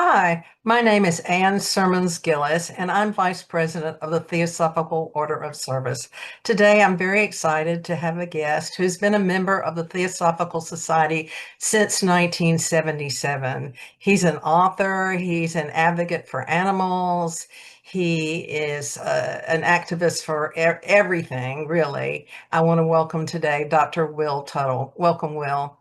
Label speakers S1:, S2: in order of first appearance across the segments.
S1: Hi, my name is Anne Sermons Gillis, and I'm Vice President of the Theosophical Order of Service. Today, I'm very excited to have a guest who's been a member of the Theosophical Society since 1977. He's an author, he's an advocate for animals, he is an activist for everything, really. I want to welcome today Dr. Will Tuttle. Welcome, Will.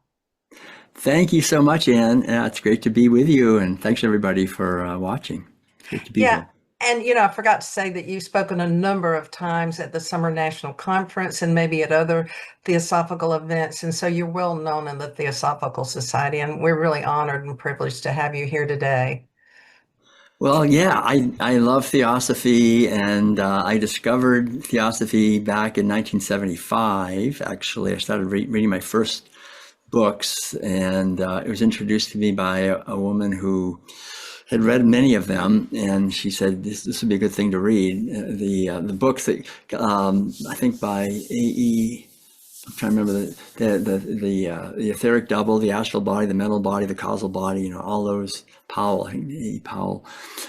S2: Thank you so much, Anne. It's great to be with you, and thanks everybody for watching. It's great to be
S1: Yeah.
S2: here.
S1: And, I forgot to say that you've spoken a number of times at the Summer National Conference and maybe at other theosophical events. And so you're well known in the Theosophical Society, and we're really honored and privileged to have you here today.
S2: Well, yeah, I love theosophy, and I discovered theosophy back in 1975. Actually, I started reading my first books, and it was introduced to me by a woman who had read many of them, and she said this would be a good thing to read. The books that I think by A.E. I'm trying to remember the etheric double, the astral body, the mental body, the causal body. All those Powell, I think A. Powell,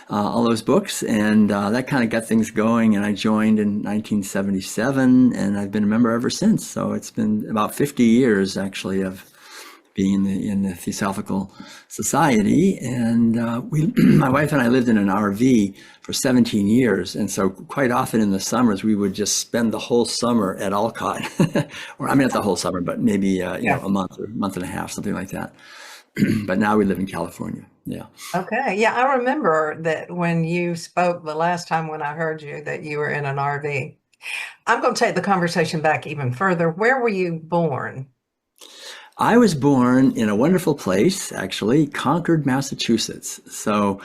S2: all those books, and that kind of got things going. And I joined in 1977, and I've been a member ever since. So it's been about 50 years actually of being in the Theosophical Society. And my wife and I lived in an RV for 17 years. And so quite often in the summers, we would just spend the whole summer at Alcott. Or I mean, not the whole summer, but maybe,
S1: Yeah.
S2: a month or month and a half, something like that. But now we live in California. Yeah.
S1: Okay. Yeah, I remember that when you spoke the last time when I heard you that you were in an RV. I'm going to take the conversation back even further. Where were you born?
S2: I was born in a wonderful place, actually, Concord, Massachusetts. So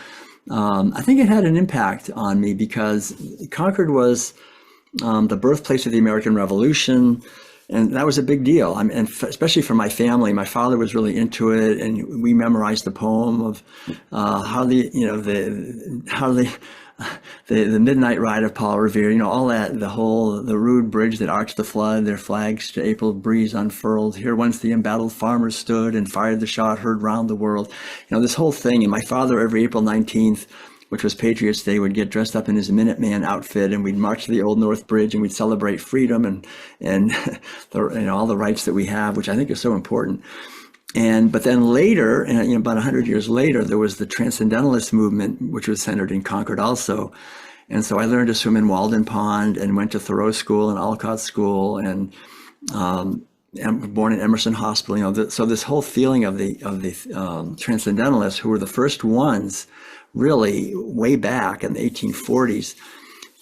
S2: I think it had an impact on me because Concord was the birthplace of the American Revolution, and that was a big deal. And especially for my family, my father was really into it, and we memorized the poem of how the midnight ride of Paul Revere, all that, the rude bridge that arched the flood, their flags to April breeze unfurled. Here once the embattled farmers stood and fired the shot heard round the world. This whole thing. And my father, every April 19th, which was Patriots Day, would get dressed up in his Minuteman outfit, and we'd march to the Old North Bridge, and we'd celebrate freedom and all the rights that we have, which I think is so important. But then later, about 100 years later, there was the Transcendentalist movement, which was centered in Concord also. And so I learned to swim in Walden Pond and went to Thoreau School and Alcott School, and born in Emerson Hospital. So this whole feeling of the Transcendentalists, who were the first ones, really way back in the 1840s,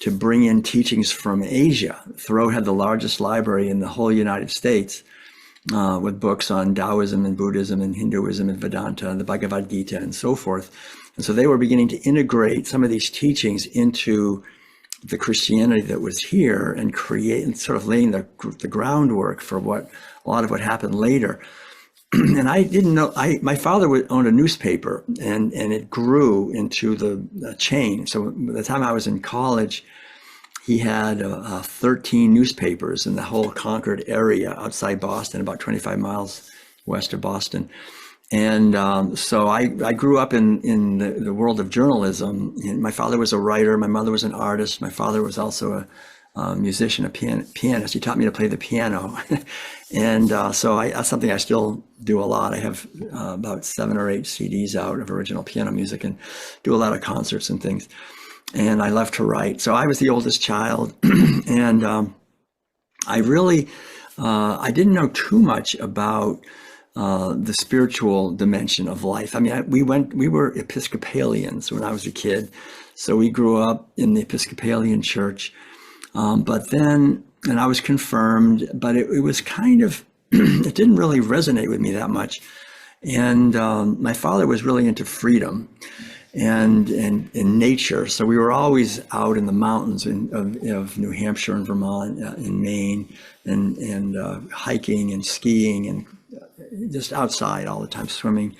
S2: to bring in teachings from Asia. Thoreau had the largest library in the whole United States, with books on Taoism and Buddhism and Hinduism and Vedanta and the Bhagavad Gita and so forth. And so they were beginning to integrate some of these teachings into the Christianity that was here and create and sort of laying the groundwork for a lot of what happened later. And I didn't know, my father owned a newspaper, and it grew into the chain. So by the time I was in college, he had 13 newspapers in the whole Concord area outside Boston, about 25 miles west of Boston. And so I grew up in the world of journalism. And my father was a writer. My mother was an artist. My father was also a musician, a pianist. He taught me to play the piano. And so that's something I still do a lot. I have about 7 or 8 CDs out of original piano music and do a lot of concerts and things. And I love to write. So I was the oldest child. And I really, I didn't know too much about the spiritual dimension of life. I mean, we were Episcopalians when I was a kid. So we grew up in the Episcopalian church. But then, and I was confirmed, but it was kind of, it didn't really resonate with me that much. And my father was really into freedom and in nature. So we were always out in the mountains of New Hampshire and Vermont, in Maine, and hiking and skiing and just outside all the time, swimming.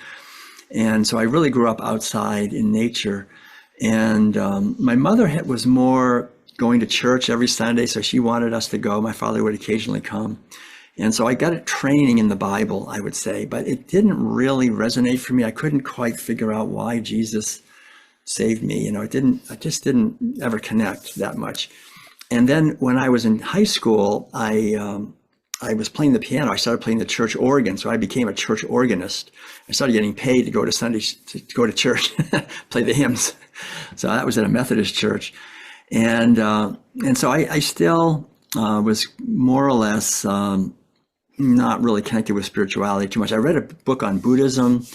S2: And so I really grew up outside in nature. And my mother was more going to church every Sunday, so she wanted us to go. My father would occasionally come. And so I got a training in the Bible, I would say, but it didn't really resonate for me. I couldn't quite figure out why Jesus saved me. I just didn't ever connect that much. And then when I was in high school, I was playing the piano. I started playing the church organ, so I became a church organist. I started getting paid to go to church, play the hymns. So that was at a Methodist church, and so I still was more or less not really connected with spirituality too much. I read a book on Buddhism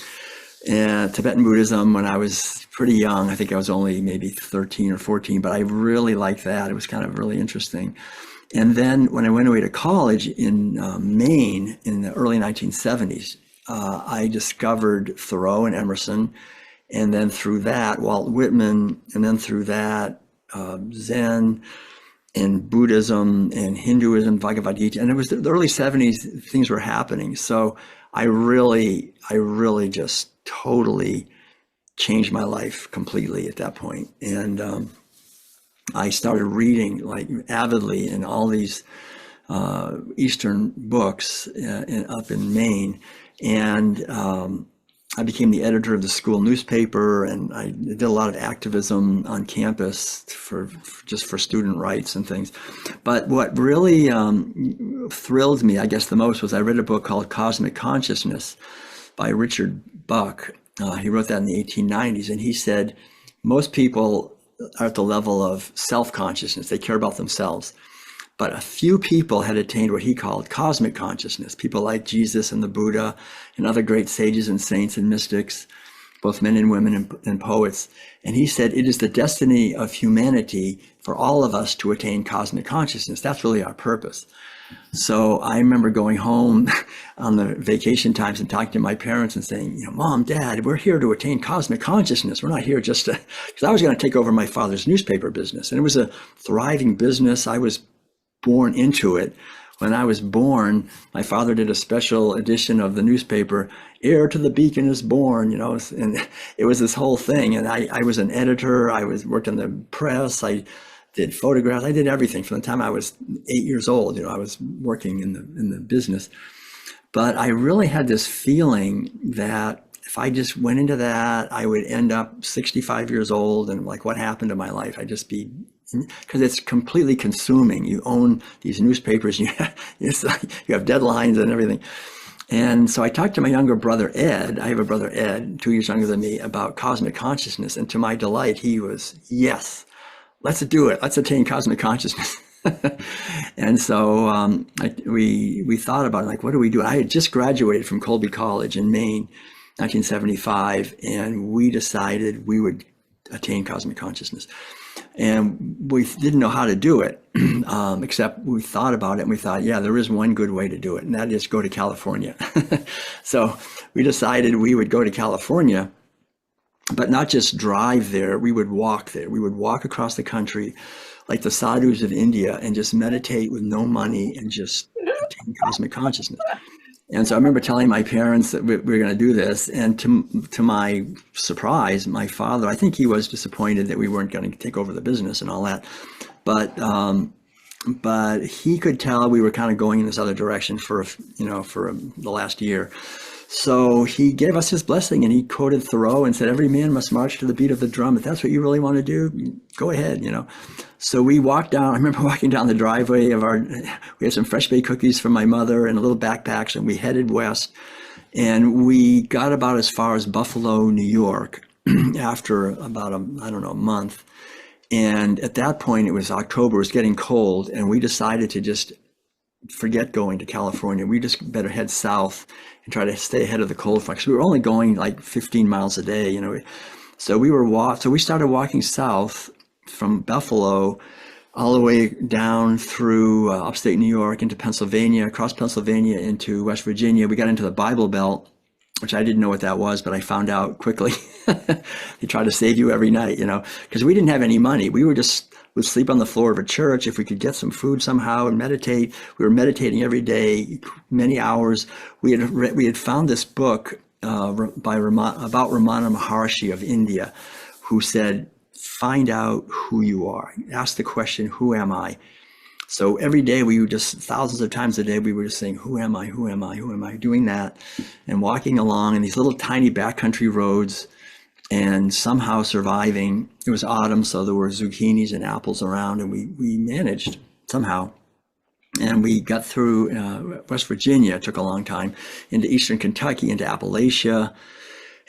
S2: and Tibetan Buddhism when I was pretty young. I think I was only maybe 13 or 14, but I really liked that. It was kind of really interesting. And then when I went away to college in Maine in the early 1970s, I discovered Thoreau and Emerson, and then through that, Walt Whitman, and then through that, Zen and Buddhism and Hinduism, Bhagavad Gita. And it was the early 70s, things were happening. So I really just totally changed my life completely at that point. And I started reading like avidly in all these Eastern books up in Maine. And I became the editor of the school newspaper, and I did a lot of activism on campus for student rights and things. But what really thrilled me, I guess, the most was I read a book called Cosmic Consciousness by Richard Buck. He wrote that in the 1890s, and he said most people are at the level of self-consciousness. They care about themselves. But a few people had attained what he called cosmic consciousness, people like Jesus and the Buddha and other great sages and saints and mystics, both men and women and poets. And he said, it is the destiny of humanity for all of us to attain cosmic consciousness. That's really our purpose. So I remember going home on the vacation times and talking to my parents and saying, Mom, Dad, we're here to attain cosmic consciousness. We're not here just to, because I was going to take over my father's newspaper business. And it was a thriving business. I was born into it. When I was born, my father did a special edition of the newspaper, Heir to the Beacon is born, and it was this whole thing. And I was an editor. I worked in the press. I did photographs. I did everything from the time I was 8 years old. I was working in the business. But I really had this feeling that if I just went into that, I would end up 65 years old, and like, what happened to my life? I'd just be, because it's completely consuming. You own these newspapers, it's like you have deadlines and everything. And so I talked to my younger brother, Ed. I have a brother, Ed, 2 years younger than me, about cosmic consciousness. And to my delight, he was, yes, let's do it. Let's attain cosmic consciousness. And so we thought about it, like, what do we do? I had just graduated from Colby College in Maine, 1975, and we decided we would attain cosmic consciousness. And we didn't know how to do it, except we thought about it and we thought, yeah, there is one good way to do it, and that is go to California. So we decided we would go to California, but not just drive there, we would walk there. We would walk across the country like the sadhus of India and just meditate with no money and just attain cosmic consciousness. And so I remember telling my parents that we were going to do this. And to my surprise, my father, I think he was disappointed that we weren't going to take over the business and all that. But he could tell we were kind of going in this other direction for the last year. So he gave us his blessing, and he quoted Thoreau and said, every man must march to the beat of the drum. If that's what you really want to do, go ahead, So we walked down, I remember walking down the driveway we had some fresh baked cookies from my mother and a little backpacks, and we headed west. And we got about as far as Buffalo, New York, after about a month. And at that point, it was October, it was getting cold, and we decided to just forget going to California. We just better head south and try to stay ahead of the cold front, because we were only going like 15 miles a day, So we started walking south from Buffalo all the way down through upstate New York into Pennsylvania, across Pennsylvania into West Virginia. We got into the Bible Belt, which I didn't know what that was, but I found out quickly. They try to save you every night, because we didn't have any money. We would sleep on the floor of a church if we could get some food somehow and meditate. We were meditating every day, many hours. We had found this book about Ramana Maharshi of India, who said, find out who you are. Ask the question, who am I? So every day we would just, thousands of times a day, we were just saying, who am I? Who am I? Who am I? Doing that and walking along in these little tiny backcountry roads and somehow surviving. It was autumn, so there were zucchinis and apples around, and we managed somehow. And we got through West Virginia, it took a long time, into eastern Kentucky, into Appalachia,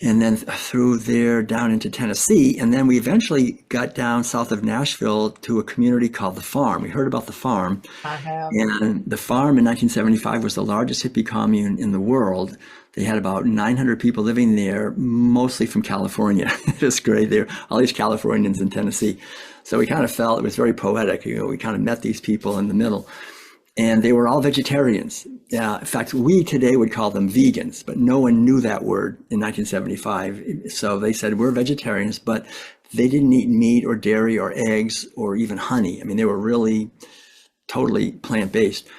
S2: and then through there down into Tennessee. And then we eventually got down south of Nashville to a community called The Farm. We heard about The Farm.
S1: I have.
S2: And The Farm in 1975 was the largest hippie commune in the world. They had about 900 people living there, mostly from California. It was great. There, all these Californians in Tennessee. So we kind of felt it was very poetic. We kind of met these people in the middle. And they were all vegetarians. In fact, we today would call them vegans, but no one knew that word in 1975. So they said, we're vegetarians, but they didn't eat meat or dairy or eggs or even honey. I mean, they were really totally plant-based.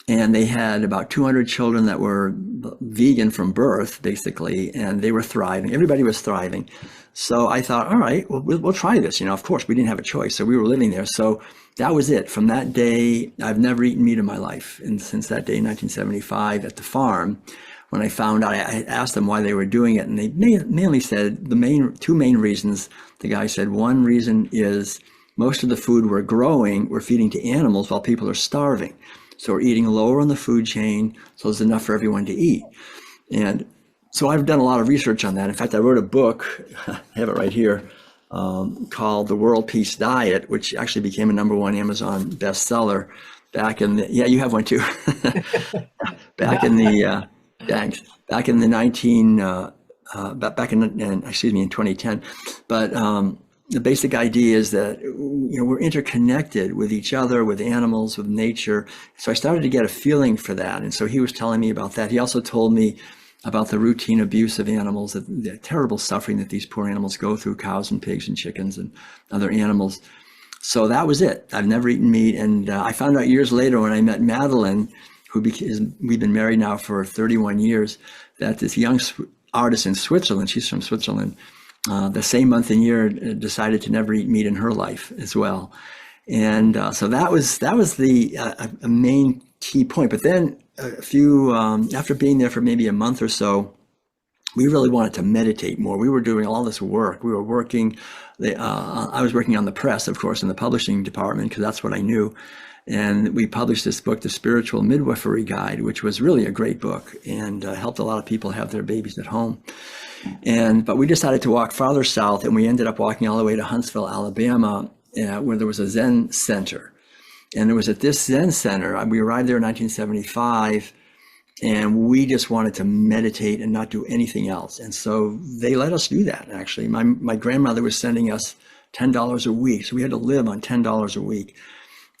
S2: And they had about 200 children that were vegan from birth, basically, and they were thriving. Everybody was thriving. So I thought, all right, well, we'll try this. Of course, we didn't have a choice. So we were living there. So that was it. From that day, I've never eaten meat in my life. And since that day, 1975, at The Farm, when I found out, I asked them why they were doing it. And they mainly said two main reasons. The guy said, one reason is most of the food we're growing, we're feeding to animals while people are starving. So we're eating lower on the food chain, so there's enough for everyone to eat. And so I've done a lot of research on that. In fact, I wrote a book, I have it right here, called The World Peace Diet, which actually became a #1 Amazon bestseller back in the, yeah, you have one too. Back in the, thanks, back in the in 2010. But the basic idea is that, we're interconnected with each other, with animals, with nature. So I started to get a feeling for that. And so he was telling me about that. He also told me about the routine abuse of animals, the terrible suffering that these poor animals go through, cows and pigs and chickens and other animals. So that was it. I've never eaten meat. And I found out years later when I met Madeleine, we've been married now for 31 years, that this young artist in Switzerland, she's from Switzerland, the same month and year decided to never eat meat in her life as well. And so that was the a main key point. But then after being there for maybe a month or so, we really wanted to meditate more. We were doing all this work. We were working, I was working on the press, of course, in the publishing department, because that's what I knew. And we published this book, The Spiritual Midwifery Guide, which was really a great book and helped a lot of people have their babies at home. But we decided to walk farther south, and we ended up walking all the way to Huntsville, Alabama, where there was a Zen center. And it was at this Zen center, we arrived there in 1975, and we just wanted to meditate and not do anything else. And so they let us do that, actually. My grandmother was sending us $10 a week, so we had to live on $10 a week.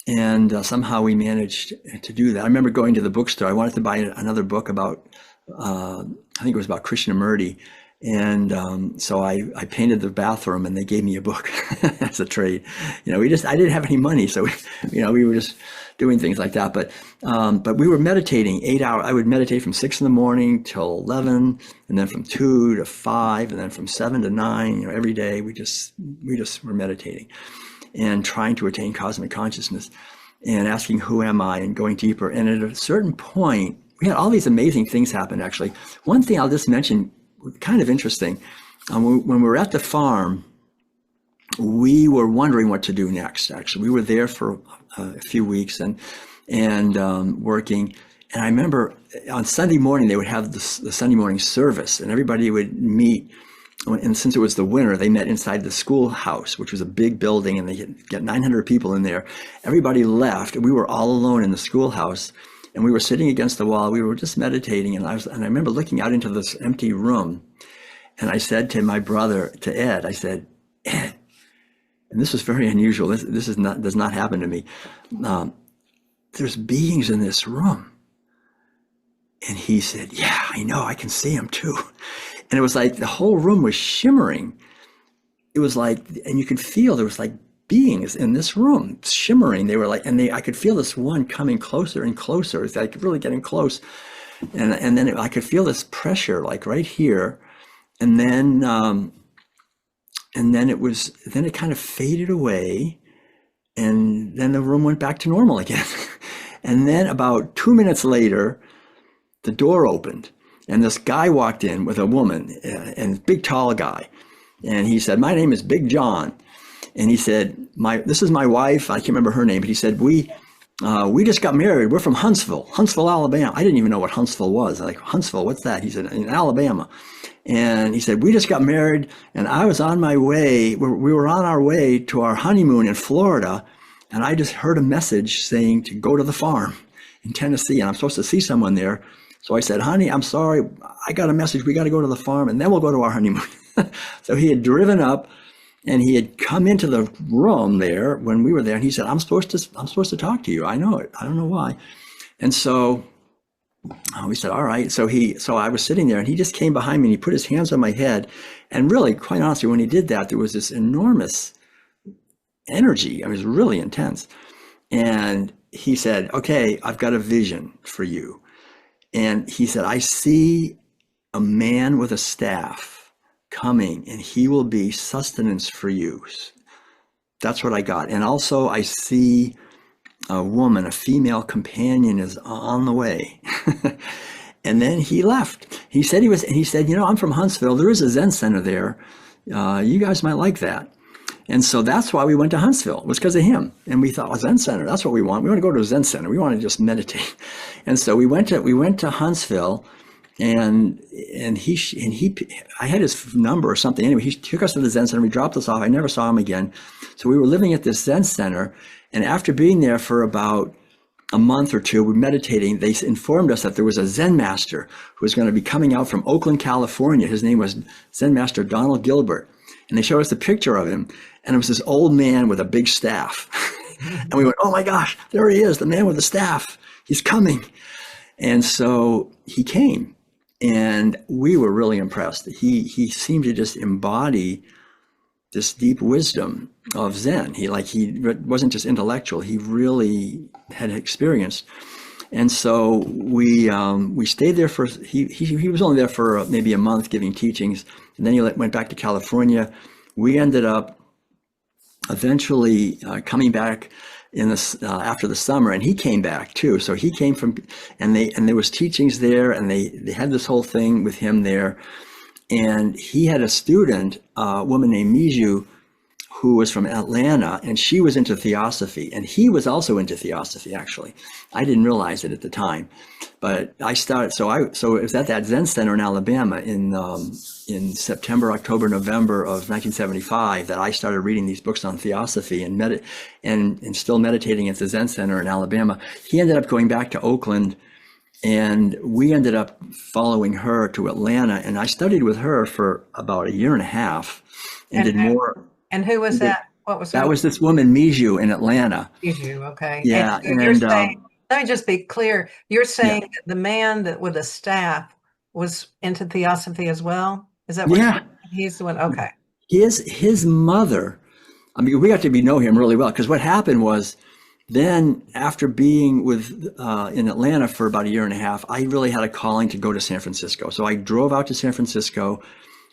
S2: And somehow we managed to do that. I remember going to the bookstore. I wanted to buy another book about, I think it was about Krishnamurti. And so I painted the bathroom, and they gave me a book as a trade. I didn't have any money, so we were just doing things like that. But we were meditating 8 hours. I would meditate from 6 in the morning till 11, and then from 2 to 5, and then from 7 to 9. Every day we just were meditating and trying to attain cosmic consciousness and asking, who am I, and going deeper. And at a certain point, we had all these amazing things happen, actually. One thing I'll just mention, kind of interesting, when we were at the farm, we were wondering what to do next, actually. We were there for a few weeks and working. And I remember on Sunday morning, they would have the Sunday morning service, and everybody would meet. And since it was the winter, they met inside the schoolhouse, which was a big building, and they get 900 people in there. Everybody left, and we were all alone in the schoolhouse, and we were sitting against the wall. We were just meditating, and I remember looking out into this empty room, and I said to my brother, to Ed, I said, Ed, and this was very unusual. This does not happen to me. There's beings in this room. And he said, yeah, I know, I can see them too. And it was like the whole room was shimmering. It was like, and you could feel there was like beings in this room shimmering. They were like, I could feel this one coming closer and closer. It's like really getting close. And then I could feel this pressure like right here. And then it kind of faded away. And then the room went back to normal again. And then about 2 minutes later, the door opened and this guy walked in with a woman, and big tall guy. And he said, "My name is Big John." And he said, "This is my wife." I can't remember her name, but he said, we just got married. We're from Huntsville, Alabama. I didn't even know what Huntsville was. I'm like, Huntsville, what's that? He said, in Alabama. And he said, "We just got married and I was on my way. We were on our way to our honeymoon in Florida. And I just heard a message saying to go to the farm in Tennessee. And I'm supposed to see someone there. So I said, honey, I'm sorry. I got a message. We got to go to the farm and then we'll go to our honeymoon." So he had driven up and he had come into the room there when we were there. And he said, I'm supposed to talk to you. I know it. I don't know why. And so we said, all right. So I was sitting there and he just came behind me and he put his hands on my head. And really, quite honestly, when he did that, there was this enormous energy. It was really intense. And he said, "Okay, I've got a vision for you." And he said, "I see a man with a staff coming and he will be sustenance for you." That's what I got. And also I see a woman, a female companion is on the way. And then he left. He said, "I'm from Huntsville. There is a Zen center there. You guys might like that." And so that's why we went to Huntsville. It was because of him. And we thought, Zen center, that's what we want. We want to go to a Zen center. We want to just meditate. And so we went to Huntsville, and I had his number or something. Anyway, he took us to the Zen center. We dropped us off. I never saw him again. So we were living at this Zen center. And after being there for about a month or two, we were meditating. They informed us that there was a Zen master who was going to be coming out from Oakland, California. His name was Zen Master Donald Gilbert. And they showed us a picture of him, and it was this old man with a big staff. And we went, "Oh my gosh, there he is, the man with the staff. He's coming." And so he came, and we were really impressed. He seemed to just embody this deep wisdom of Zen. He wasn't just intellectual; he really had experienced. And so we stayed there for. He was only there for maybe a month giving teachings. And then he went back to California. We ended up eventually coming back after the summer, and he came back too. So he came from, and there was teachings there, and they had this whole thing with him there. And he had a student, a woman named Miju, who was from Atlanta, and she was into Theosophy, and he was also into Theosophy. Actually, I didn't realize it at the time, but I started. So it was at that Zen center in Alabama in September, October, November of 1975 that I started reading these books on Theosophy and still meditating at the Zen center in Alabama. He ended up going back to Oakland, and we ended up following her to Atlanta, and I studied with her for about a year and a half, and did more.
S1: And who was that? What was
S2: that? Was this woman Miju in Atlanta.
S1: Miju, okay.
S2: Yeah.
S1: And you're saying, let me just be clear. You're saying that the man that with the staff was into Theosophy as well? Is that what he's the one? Okay.
S2: His mother, I mean, we got to know him really well, because what happened was then after being in Atlanta for about a year and a half, I really had a calling to go to San Francisco. So I drove out to San Francisco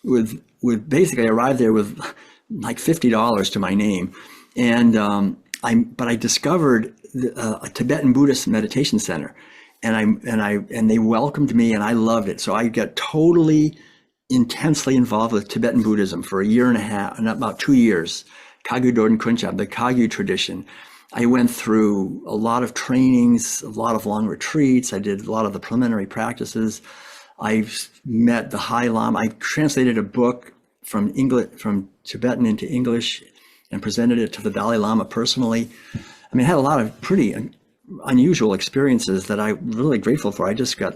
S2: with basically arrived there with like $50 to my name. And I discovered a Tibetan Buddhist meditation center, and they welcomed me, and I loved it. So I got totally intensely involved with Tibetan Buddhism for a year and a half, and about 2 years. Kagyu Dorden Kunchab, the Kagyu tradition. I went through a lot of trainings, a lot of long retreats. I did a lot of the preliminary practices. I met the High Lama. I translated a book from Tibetan into English and presented it to the Dalai Lama personally. I mean, I had a lot of pretty unusual experiences that I'm really grateful for. I just got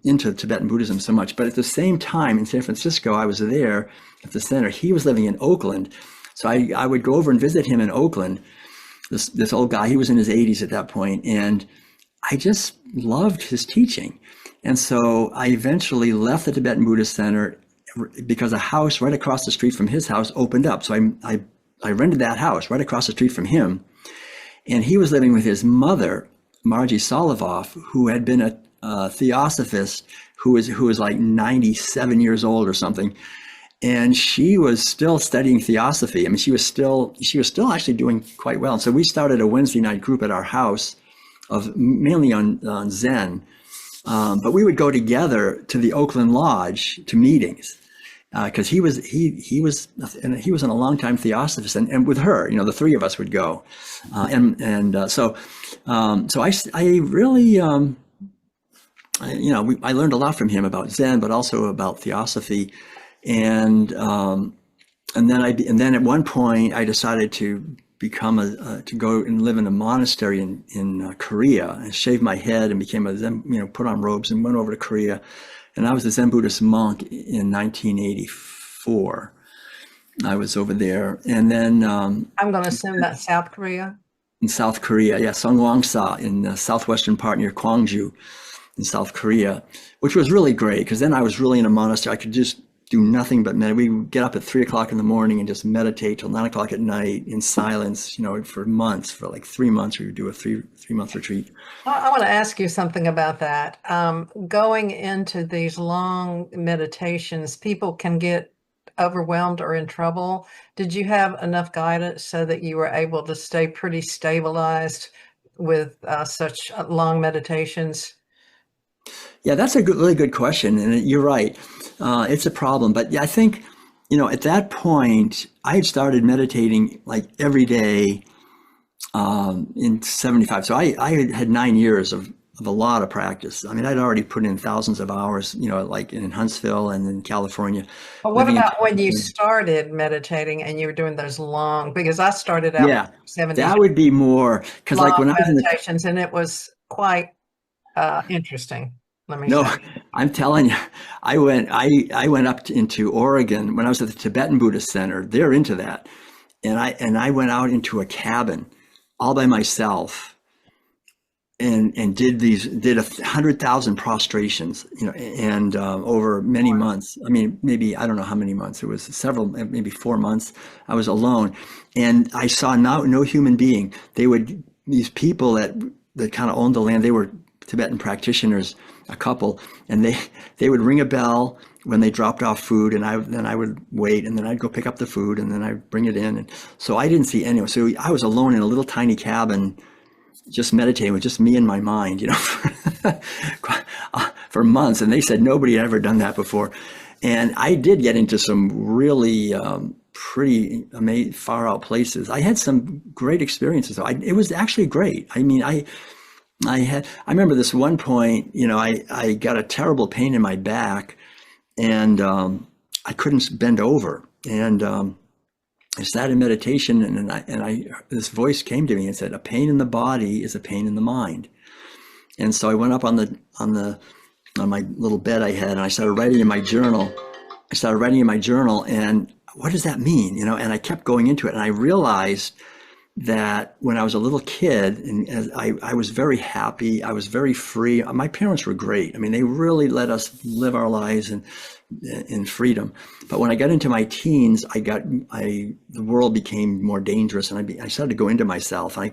S2: into Tibetan Buddhism so much. But at the same time in San Francisco, I was there at the center. He was living in Oakland. So I would go over and visit him in Oakland, this old guy. He was in his 80s at that point, and I just loved his teaching. And so I eventually left the Tibetan Buddhist Center because a house right across the street from his house opened up. So I rented that house right across the street from him. And he was living with his mother, Margie Solovoff, who had been a theosophist who was like 97 years old or something. and she was still studying Theosophy. I mean, she was still actually doing quite well. So we started a Wednesday night group at our house of mainly on Zen, but we would go together to the Oakland Lodge to meetings because he was a long time Theosophist, and with her, the three of us would go, so I really. I learned a lot from him about Zen, but also about Theosophy, and then at one point I decided to become to go and live in a monastery in Korea, and shave my head and became a Zen, put on robes and went over to Korea, and I was a Zen Buddhist monk in 1984. I was over there, and then
S1: I'm going to assume that's South Korea.
S2: In South Korea, yeah, Seongwangsa in the southwestern part near Gwangju in South Korea, which was really great because then I was really in a monastery. I could just do nothing but meditate. We would get up at 3 o'clock in the morning and just meditate till 9 o'clock at night in silence, for months, for like 3 months. We would do a three-month retreat.
S1: I want to ask you something about that. Going into these long meditations, people can get overwhelmed or in trouble. Did you have enough guidance so that you were able to stay pretty stabilized with such long meditations?
S2: Yeah, that's a really good question, and you're right. It's a problem, but yeah, I think at that point I had started meditating like every day in 75. So I had 9 years of a lot of practice. I mean, I'd already put in thousands of hours, like in Huntsville and in California.
S1: But what about when you started meditating and you were doing those long? Because I started out
S2: Yeah,
S1: 70
S2: that would be more because like when I was in the
S1: meditations, and it was quite interesting. Let me
S2: No,
S1: say.
S2: I'm telling you, I went up into Oregon when I was at the Tibetan Buddhist Center. They're into that, and I went out into a cabin all by myself and did 100,000 prostrations, and over many months. I mean, maybe I don't know how many months. It was several, maybe 4 months. I was alone, and I saw no human being. These people that kind of owned the land. They were Tibetan practitioners, a couple, and they would ring a bell when they dropped off food, and then I would wait, and then I'd go pick up the food, and then I'd bring it in, and so I didn't see anyone. So I was alone in a little tiny cabin, just meditating with just me and my mind, for months. And they said nobody had ever done that before, and I did get into some really pretty amazing, far out places. I had some great experiences. It was actually great. I mean, I remember this one point, I got a terrible pain in my back, and I couldn't bend over, and I sat in meditation, and this voice came to me and said, "A pain in the body is a pain in the mind." And so I went up on my little bed I had, and I started writing in my journal. And what does that mean? And I kept going into it, and I realized that when I was a little kid, and as I was very happy, I was very free. My parents were great. I mean, they really let us live our lives in freedom. But when I got into my teens, the world became more dangerous, and I started to go into myself. And I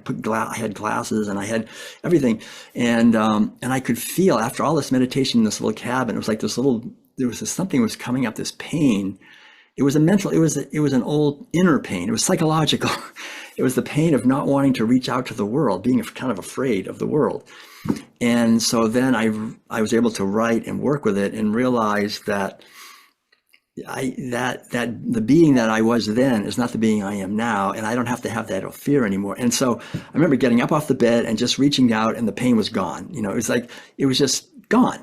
S2: had glasses, and I had everything, and I could feel after all this meditation in this little cabin, it was like something was coming up, this pain. It was it was an old inner pain. It was psychological. It was the pain of not wanting to reach out to the world, being kind of afraid of the world. And so then I was able to write and work with it, and realize that that the being that I was then is not the being I am now, and I don't have to have that fear anymore. And so I remember getting up off the bed and just reaching out, and the pain was gone. It was like it was just gone.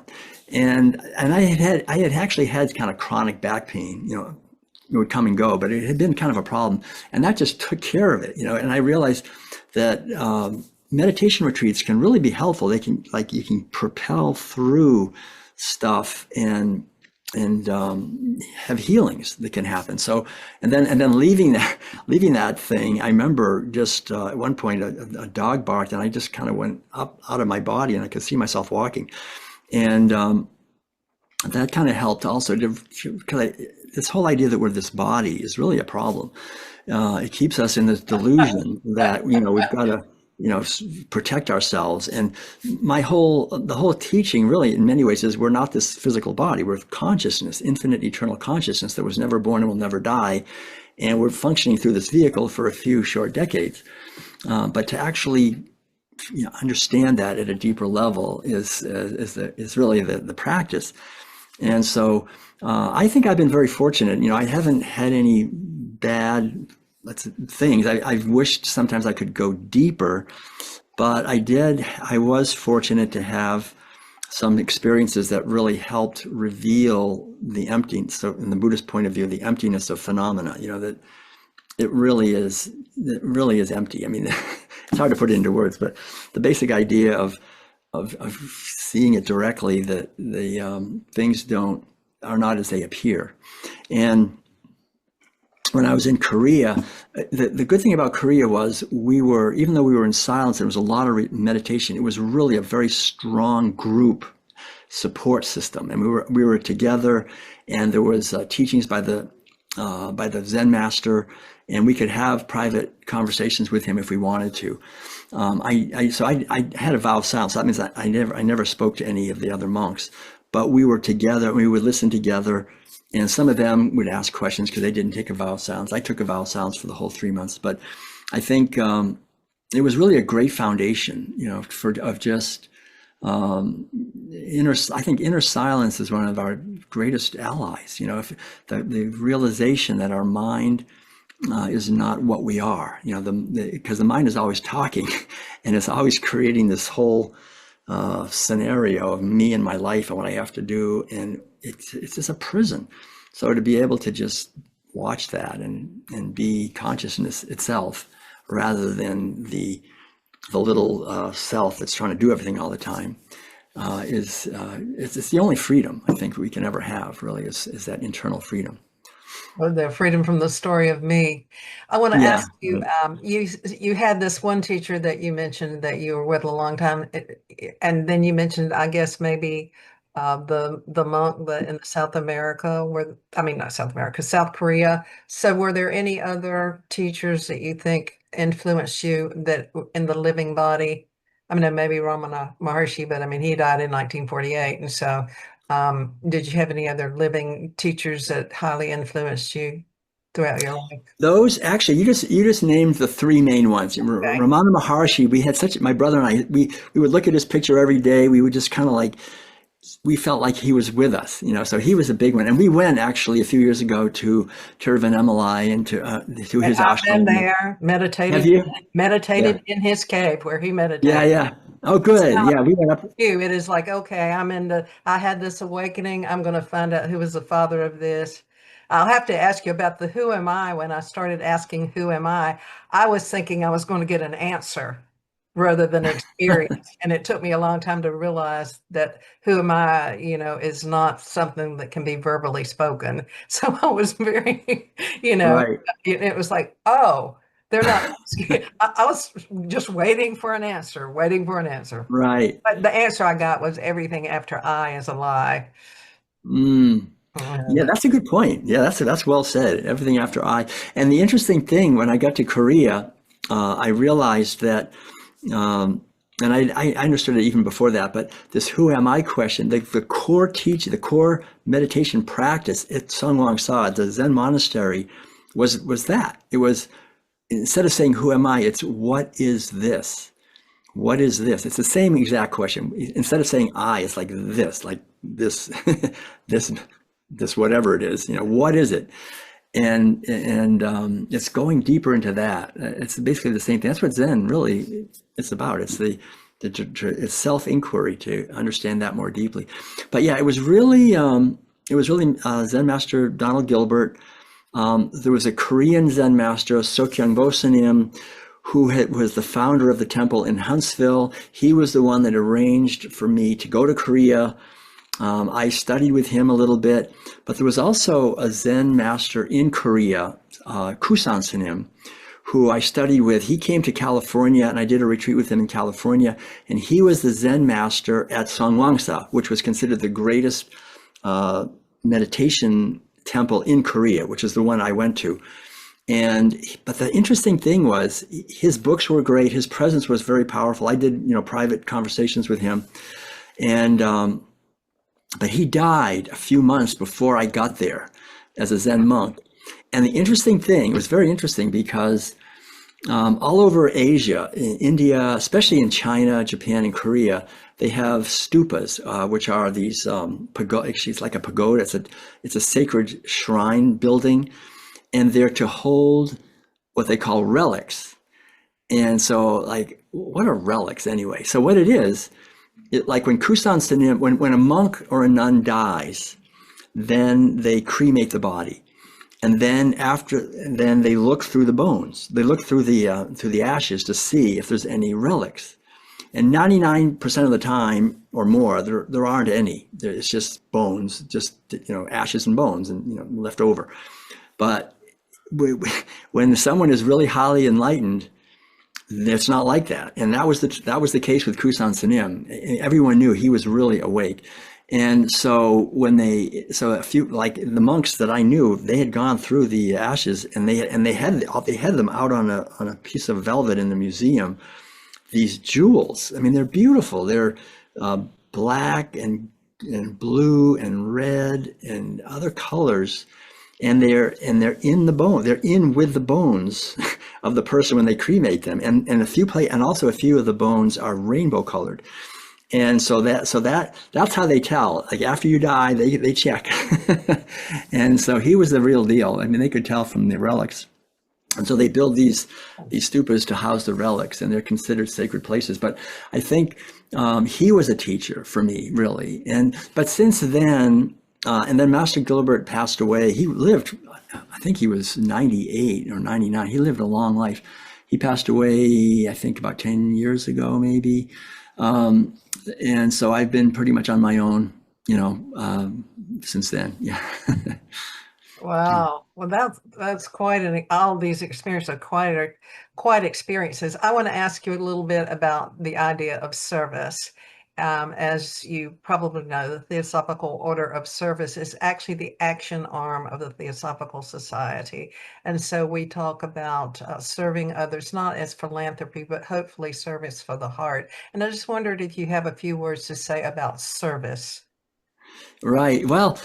S2: And I had actually had kind of chronic back pain, it would come and go, but it had been kind of a problem, and that just took care of it, and I realized that meditation retreats can really be helpful. You can propel through stuff and have healings that can happen. So, and then leaving that thing, I remember just at one point a dog barked, and I just kind of went up out of my body, and I could see myself walking, and that kind of helped also because this whole idea that we're this body is really a problem. It keeps us in this delusion that we've got to protect ourselves. And the whole teaching really in many ways is we're not this physical body. We're consciousness, infinite eternal consciousness that was never born and will never die. And we're functioning through this vehicle for a few short decades. But to actually understand that at a deeper level is really the practice. And so I think I've been very fortunate. I haven't had any bad things. I've wished sometimes I could go deeper, but I was fortunate to have some experiences that really helped reveal the emptiness. So in the Buddhist point of view, the emptiness of phenomena, that it really is empty. I mean, it's hard to put it into words, but the basic idea of seeing it directly, that the things are not as they appear. And when I was in Korea, the good thing about Korea was even though we were in silence, there was a lot of meditation. It was really a very strong group support system, and we were together, and there was teachings by the Zen master, and we could have private conversations with him if we wanted to. I had a vow of silence. That means I never spoke to any of the other monks, but we were together. We would listen together. And some of them would ask questions because they didn't take a vow of silence. I took a vow of silence for the whole 3 months, but I think it was really a great foundation, of just I think inner silence is one of our greatest allies. If the realization that our mind is not what we are, because the mind is always talking, and it's always creating this whole scenario of me and my life and what I have to do, and it's just a prison. So to be able to just watch that and be consciousness itself, rather than the little self that's trying to do everything all the time, it's the only freedom I think we can ever have. Really, is that internal freedom.
S1: Or the freedom from the story of me. I want to ask you, you had this one teacher that you mentioned that you were with a long time, and then you mentioned, I guess, maybe the monk in South America, not South America, South Korea. So were there any other teachers that you think influenced you that in the living body? Maybe Ramana Maharshi, but he died in 1948, and so. Did you have any other living teachers that highly influenced you throughout your life?
S2: Those actually, you just named the three main ones. Okay. Ramana Maharshi, we had my brother and I, we would look at his picture every day. We would just kind of we felt like he was with us, so he was a big one. And we went actually a few years ago to Tiruvannamalai and to his ashram.
S1: I've been there, meditated.
S2: Have you?
S1: Meditated in his cave where he meditated.
S2: Yeah. Oh, good. Yeah, we went up.
S1: It is like, okay, I had this awakening. I'm going to find out who was the father of this. I'll have to ask you about the who am I. When I started asking who am I was thinking I was going to get an answer rather than experience. And it took me a long time to realize that who am I, is not something that can be verbally spoken. So I was very, right. It was like, oh, they're not. I was just waiting for an answer.
S2: Right.
S1: But the answer I got was everything after I is a lie.
S2: Yeah, that's a good point. Yeah, that's well said. Everything after I. And the interesting thing, when I got to Korea, I realized that, and I understood it even before that, but this who am I question, the core teaching, the core meditation practice at Songwang Sa, the Zen monastery, was that. It was, instead of saying, who am I? It's, what is this? What is this? It's the same exact question. Instead of saying I, it's like this, this, whatever it is, what is it? And it's going deeper into that. It's basically the same thing. That's what Zen really is about. It's it's self-inquiry to understand that more deeply. But yeah, it was really Zen master Donald Gilbert. There was a Korean Zen master, Sokyung Bosanim, who was the founder of the temple in Huntsville. He was the one that arranged for me to go to Korea. I studied with him a little bit, but there was also a Zen master in Korea, Kusan Sanim, who I studied with. He came to California, and I did a retreat with him in California, and he was the Zen master at Songwangsa, which was considered the greatest meditation temple in Korea, which is the one I went to. But the interesting thing was his books were great. His presence was very powerful. I did, private conversations with him. And, but he died a few months before I got there as a Zen monk. And the interesting thing, it was very interesting because all over Asia, in India, especially in China, Japan, and Korea, they have stupas, which are these pagoda. Actually, it's like a pagoda. It's a sacred shrine building, and they're to hold what they call relics. And so, like, what are relics anyway? So what it is, like when Kusan Sanim, when a monk or a nun dies, then they cremate the body. And then then they look through the bones. They look through the ashes to see if there's any relics. And 99% of the time or more, there aren't any. It's just bones, just ashes and bones, and left over. But when someone is really highly enlightened, it's not like that. And that was the case with Kusan Sanim. Everyone knew he was really awake. And so a few, like the monks that I knew, they had gone through the ashes, and they had them out on a piece of velvet in the museum. These jewels, I mean, they're beautiful. They're black and blue and red and other colors, and they're in the bone. They're in with the bones of the person when they cremate them, and also a few of the bones are rainbow colored. And so that's how they tell. Like after you die, they check. And so he was the real deal. I mean, they could tell from the relics. And so they build these stupas to house the relics, and they're considered sacred places. But I think he was a teacher for me, really. But since then, and then Master Gilbert passed away. He lived, I think he was 98 or 99. He lived a long life. He passed away, I think, about 10 years ago, maybe. And so I've been pretty much on my own, since then. Yeah.
S1: Wow. Well, that's quite all these experiences are quite experiences. I want to ask you a little bit about the idea of service. As you probably know, the Theosophical Order of Service is actually the action arm of the Theosophical Society. And so we talk about serving others, not as philanthropy, but hopefully service for the heart. And I just wondered if you have a few words to say about service.
S2: Right. Well,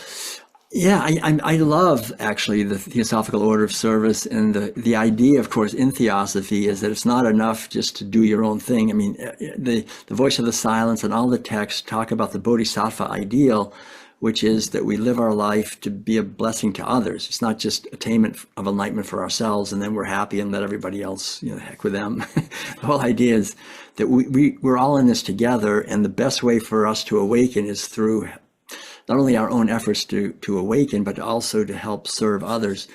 S2: yeah, I love actually the Theosophical Order of Service, and the idea, of course, in Theosophy is that it's not enough just to do your own thing. I mean, the Voice of the Silence and all the texts talk about the Bodhisattva ideal, which is that we live our life to be a blessing to others. It's not just attainment of enlightenment for ourselves and then we're happy and let everybody else, the heck with them. The whole idea is that we're all in this together, and the best way for us to awaken is through not only our own efforts to awaken, but also to help serve others.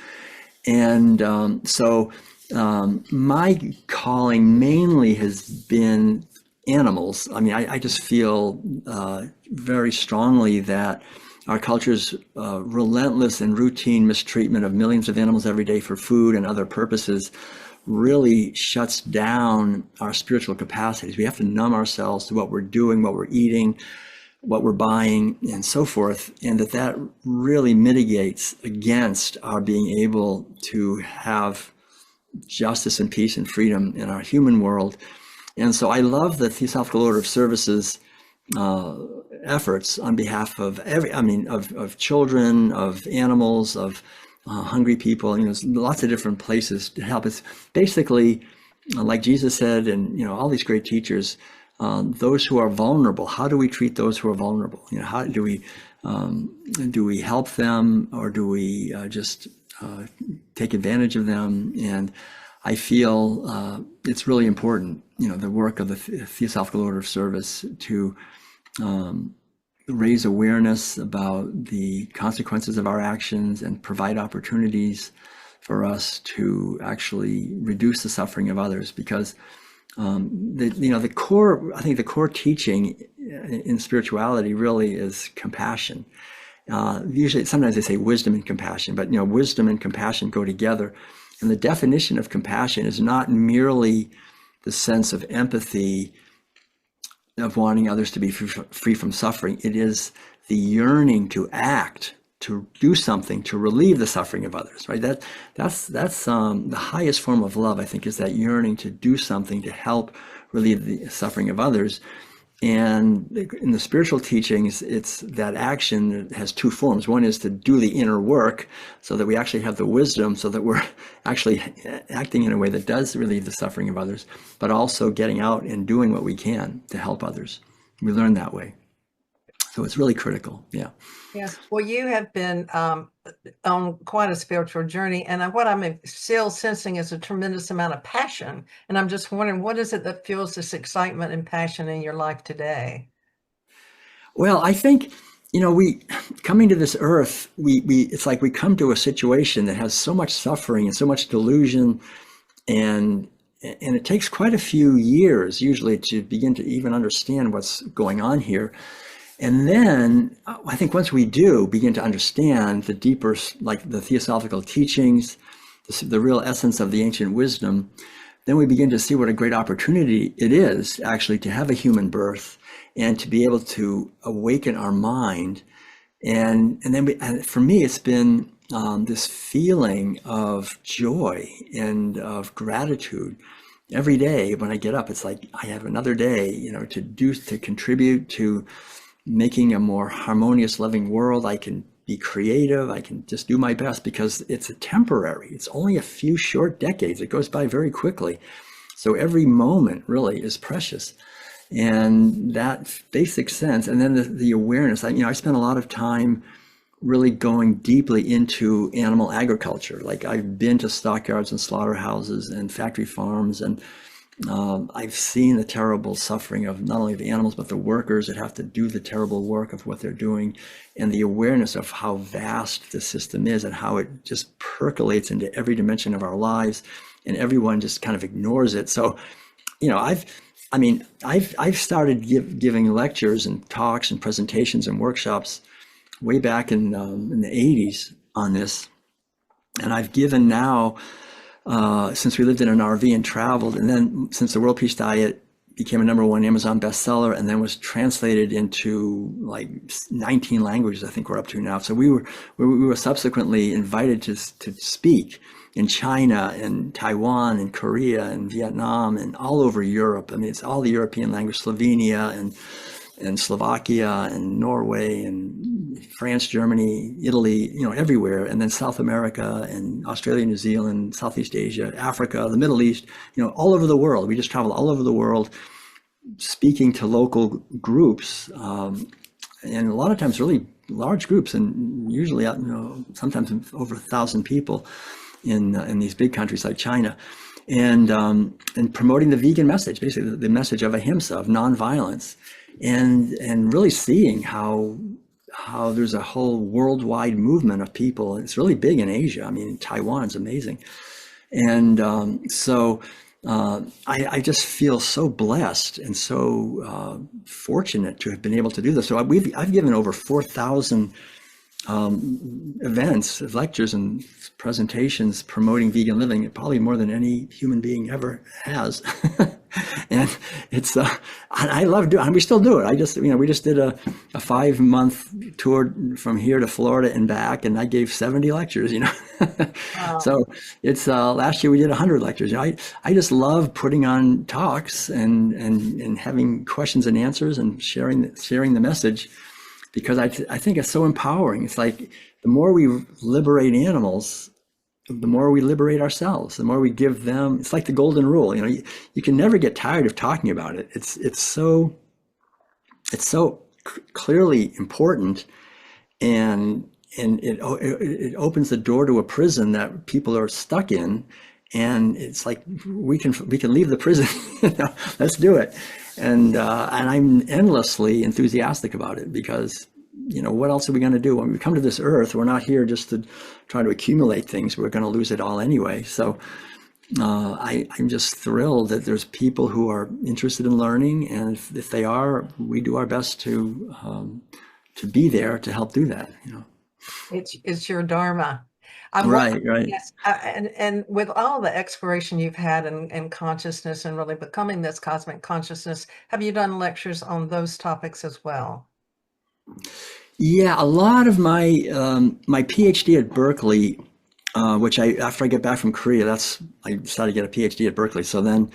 S2: And so my calling mainly has been animals. I mean, I just feel very strongly that our culture's relentless and routine mistreatment of millions of animals every day for food and other purposes really shuts down our spiritual capacities. We have to numb ourselves to what we're doing, what we're eating, what we're buying, and so forth, and that really mitigates against our being able to have justice and peace and freedom in our human world. And so I love the Theosophical Order of Service's efforts on behalf of of children, of animals, of hungry people. There's lots of different places to help. It's basically, like Jesus said, and all these great teachers, those who are vulnerable. How do we treat those who are vulnerable? How do we help them, or do we just take advantage of them? And I feel it's really important, the work of the Theosophical Order of Service to raise awareness about the consequences of our actions and provide opportunities for us to actually reduce the suffering of others, because the core teaching in spirituality really is compassion. Usually, sometimes they say wisdom and compassion, but wisdom and compassion go together. And the definition of compassion is not merely the sense of empathy, of wanting others to be free from suffering. It is the yearning to act to do something to relieve the suffering of others, right? That's the highest form of love, I think, is that yearning to do something to help relieve the suffering of others. And in the spiritual teachings, it's that action that has two forms. One is to do the inner work so that we actually have the wisdom, so that we're actually acting in a way that does relieve the suffering of others, but also getting out and doing what we can to help others. We learn that way. So it's really critical. Yeah.
S1: Yes. Well, you have been on quite a spiritual journey, and what I'm still sensing is a tremendous amount of passion. And I'm just wondering, what is it that fuels this excitement and passion in your life today?
S2: Well, I think, we coming to this earth, we it's like we come to a situation that has so much suffering and so much delusion, and it takes quite a few years usually to begin to even understand what's going on here. And then I think once we do begin to understand the deeper, like the theosophical teachings, the real essence of the ancient wisdom, then we begin to see what a great opportunity it is actually to have a human birth and to be able to awaken our mind. And then for me, it's been this feeling of joy and of gratitude. Every day when I get up, it's like I have another day, to contribute to making a more harmonious, loving world. I can be creative. I can just do my best because it's temporary. It's only a few short decades. It goes by very quickly. So every moment really is precious. And that basic sense, and then the awareness. I spent a lot of time really going deeply into animal agriculture. Like I've been to stockyards and slaughterhouses and factory farms, and I've seen the terrible suffering of not only the animals, but the workers that have to do the terrible work of what they're doing, and the awareness of how vast the system is and how it just percolates into every dimension of our lives, and everyone just kind of ignores it. So, I've started giving lectures and talks and presentations and workshops way back in the 80s on this, and I've given now. Since we lived in an RV and traveled, and then since the World Peace Diet became a #1 Amazon bestseller and then was translated into like 19 languages, I think we're up to now. So we were subsequently invited to speak in China and Taiwan and Korea and Vietnam and all over Europe. I mean, it's all the European language, Slovenia and Slovakia and Norway and France, Germany, Italy, everywhere, and then South America and Australia, New Zealand, Southeast Asia, Africa, the Middle East, all over the world. We just traveled all over the world speaking to local groups, and a lot of times really large groups, and usually, sometimes over 1,000 people in these big countries like China. And promoting the vegan message, basically the message of ahimsa, of nonviolence, and really seeing how there's a whole worldwide movement of people. It's really big in Asia. I mean, Taiwan's amazing. And so I just feel so blessed and so fortunate to have been able to do this. So I've given over 4,000 events, lectures, and presentations promoting vegan living, probably more than any human being ever has. And it's I love doing. We still do it. We just did a 5-month tour from here to Florida and back, and I gave 70 lectures.
S1: Wow.
S2: So it's last year we did 100 lectures. I just love putting on talks and having questions and answers and sharing the message, because I think it's so empowering. It's like the more we liberate animals, the more we liberate ourselves, the more we give them. It's like the golden rule. You can never get tired of talking about it. It's so clearly important, and it opens the door to a prison that people are stuck in, and it's like we can leave the prison. Let's do it. And I'm endlessly enthusiastic about it, because what else are we going to do when we come to this earth? We're not here just to try to accumulate things. We're going to lose it all anyway. So I'm just thrilled that there's people who are interested in learning, and if they are, we do our best to be there to help do that.
S1: It's your dharma.
S2: Right.
S1: Yes, and with all the exploration you've had in consciousness and really becoming this cosmic consciousness, have you done lectures on those topics as well?
S2: Yeah, a lot of my PhD at Berkeley, which after I get back from Korea, I decided to get a PhD at Berkeley. So then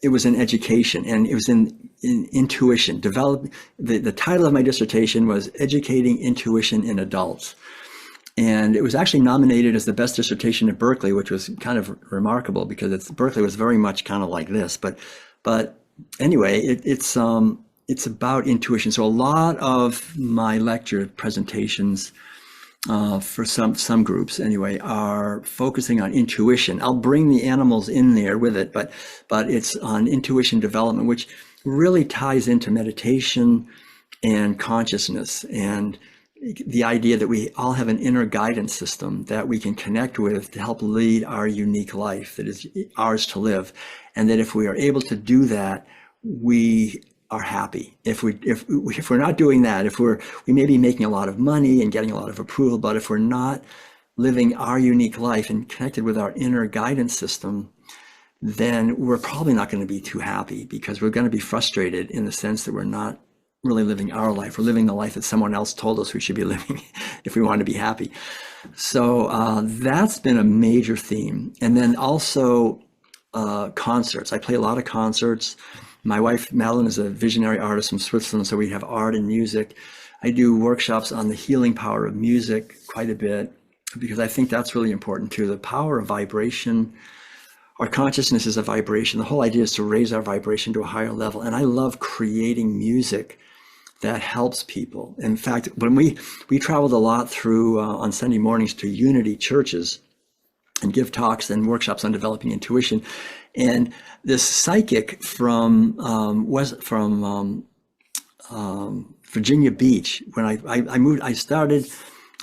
S2: it was in education, and it was in intuition. The title of my dissertation was Educating Intuition in Adults. And it was actually nominated as the best dissertation at Berkeley, which was kind of remarkable because Berkeley was very much kind of like this. But anyway, it's about intuition. So a lot of my lecture presentations for some groups anyway are focusing on intuition. I'll bring the animals in there with it, but it's on intuition development, which really ties into meditation and consciousness and the idea that we all have an inner guidance system that we can connect with to help lead our unique life that is ours to live. And that if we are able to do that, we are happy. If we're not doing that, we may be making a lot of money and getting a lot of approval, but if we're not living our unique life and connected with our inner guidance system, then we're probably not going to be too happy, because we're going to be frustrated in the sense that we're not really living our life. We're living the life that someone else told us we should be living if we want to be happy. So that's been a major theme. And then also concerts. I play a lot of concerts. My wife, Madeleine, is a visionary artist from Switzerland, so we have art and music. I do workshops on the healing power of music quite a bit, because I think that's really important too. The power of vibration. Our consciousness is a vibration. The whole idea is to raise our vibration to a higher level. And I love creating music that helps people. In fact, when we traveled a lot through on Sunday mornings to Unity churches and give talks and workshops on developing intuition. And this psychic from Virginia Beach, when I moved, I started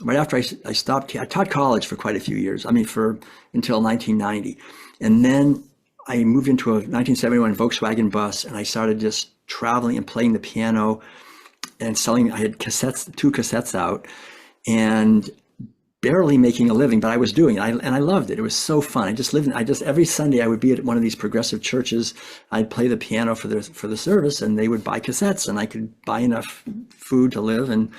S2: right after I stopped. I taught college for quite a few years. Until 1990, and then I moved into a 1971 Volkswagen bus, and I started just traveling and playing the piano and selling. I had two cassettes out, and barely making a living, but I was doing it, and I loved it. It was so fun. Every Sunday I would be at one of these progressive churches. I'd play the piano for the service, and they would buy cassettes, and I could buy enough food to live and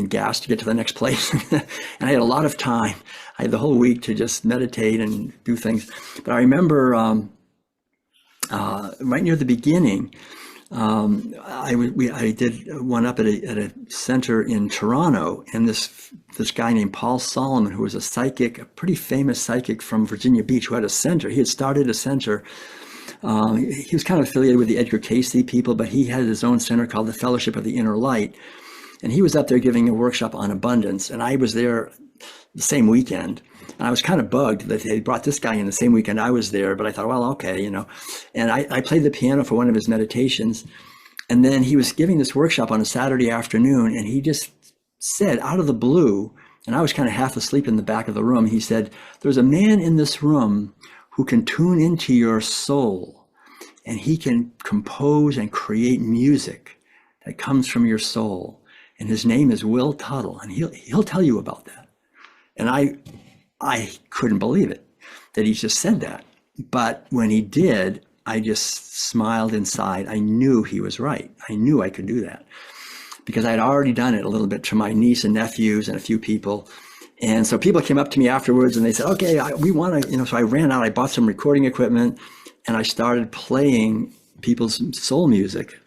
S2: gas to get to the next place. And I had a lot of time. I had the whole week to just meditate and do things. But I remember right near the beginning, I did one up at a center in Toronto, and this guy named Paul Solomon, who was a pretty famous psychic from Virginia Beach, who had a center. He had started a center. He was kind of affiliated with the Edgar Cayce people, but he had his own center called the Fellowship of the Inner Light. And he was up there giving a workshop on abundance, and I was there the same weekend. And I was kind of bugged that they brought this guy in the same weekend I was there, but I thought, well, okay, And I played the piano for one of his meditations. And then he was giving this workshop on a Saturday afternoon, and he just said out of the blue, and I was kind of half asleep in the back of the room, he said, there's a man in this room who can tune into your soul, and he can compose and create music that comes from your soul. And his name is Will Tuttle, and he'll tell you about that. And I couldn't believe it that he just said that. But when he did, I just smiled inside. I knew he was right. I knew I could do that, because I had already done it a little bit to my niece and nephews and a few people. And so people came up to me afterwards and they said, okay, we want to, so I ran out, I bought some recording equipment, and I started playing people's soul music.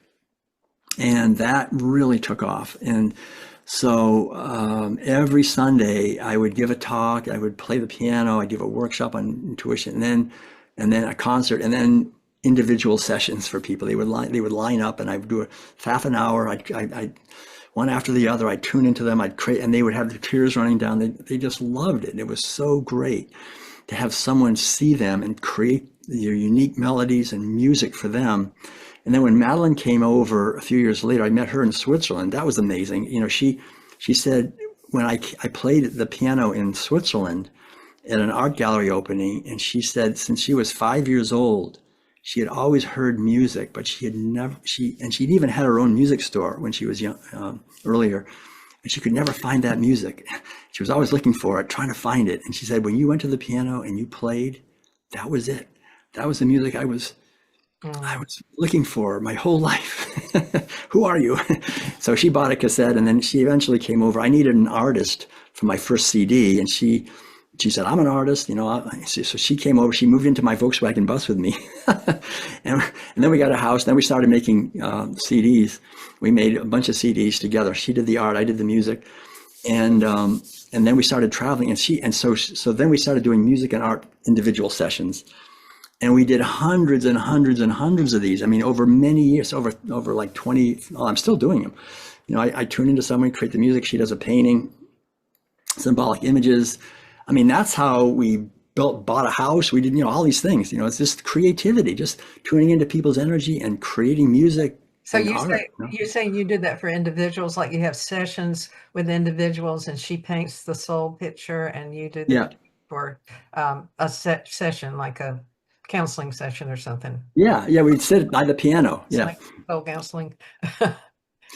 S2: And that really took off. And so every Sunday I would give a talk, I would play the piano, I'd give a workshop on intuition, and then a concert, and then individual sessions for people. They would line up, and I would do a half an hour. I'd one after the other. I'd tune into them. I'd create, and they would have their tears running down. They just loved it. It was so great to have someone see them and create their unique melodies and music for them. And then when Madeleine came over a few years later, I met her in Switzerland. That was amazing. She said, when I played the piano in Switzerland at an art gallery opening, and she said since she was 5 years old, she had always heard music, but she'd even had her own music store when she was young, earlier, and she could never find that music. She was always looking for it, trying to find it. And she said, when you went to the piano and you played, that was it. That was the music I was looking for my whole life. Who are you? So she bought a cassette, and then she eventually came over. I needed an artist for my first CD, and she said, "I'm an artist, you know." So she came over. She moved into my Volkswagen bus with me, and then we got a house. Then we started making CDs. We made a bunch of CDs together. She did the art, I did the music, and then we started traveling. And so then we started doing music and art individual sessions. And we did hundreds and hundreds and hundreds of these. I mean, over many years, over like 20. Well, I'm still doing them. You know, I tune into someone, create the music. She does a painting, symbolic images. I mean, that's how we bought a house. We did, you know, all these things. You know, it's just creativity, just tuning into people's energy and creating music.
S1: So
S2: and art,
S1: you say you did that for individuals, like you have sessions with individuals, and she paints the soul picture, and you do that for a session, like a counseling session or something.
S2: Yeah. We'd sit by the piano.
S1: It's
S2: Yeah.
S1: like soul counseling.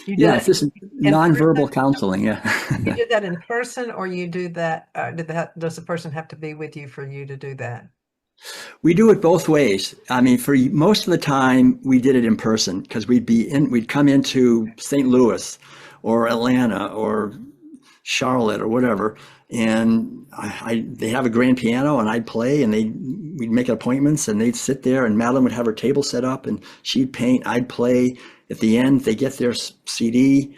S2: Yeah, it's just nonverbal counseling. Yeah.
S1: You did that in person, or you do that? Does the person have to be with you for you to do that?
S2: We do it both ways. I mean, for most of the time, we did it in person because we'd come into St. Louis or Atlanta or Charlotte or whatever, and they have a grand piano, and I'd play, and we'd make appointments, and they'd sit there, and Madeleine would have her table set up, and she'd paint, I'd play. At the end, they get their CD,